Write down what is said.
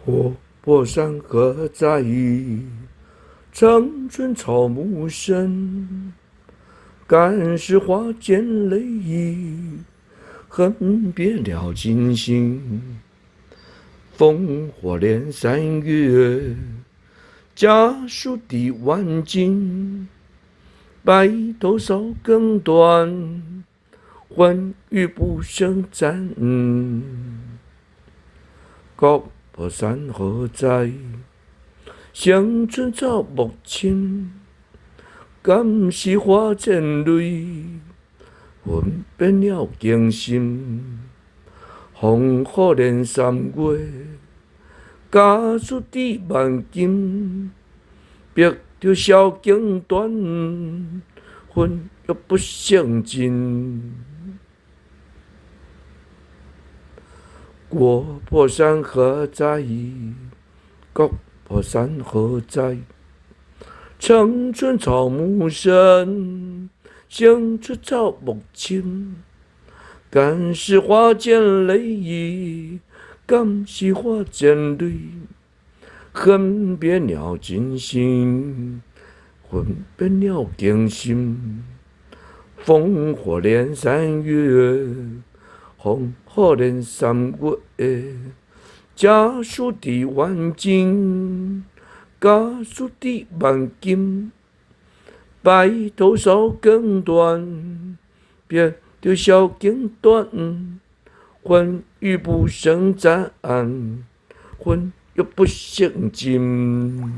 活泼山河在，长春草木深。干石花溅泪意，恨别鸟惊心。烽火连三月，家书抵万金。白头搔更短，欢愉不胜簪。高坡山河在，乡村草木深。感时花溅泪，恨别鸟惊心。烽火连三月，家书抵万金。别着萧经断，魂又不胜尽。国破山河在，国破山河在。长春草木深，乡村草木深。干石花溅泪意，感时花溅泪。恨别鸟惊心，恨别鸟惊心。烽火连三月，烽火连三月。家书抵万金，家书抵万金。白头搔更短，别着萧经断。欢愉不胜簪，魂又不胜尽。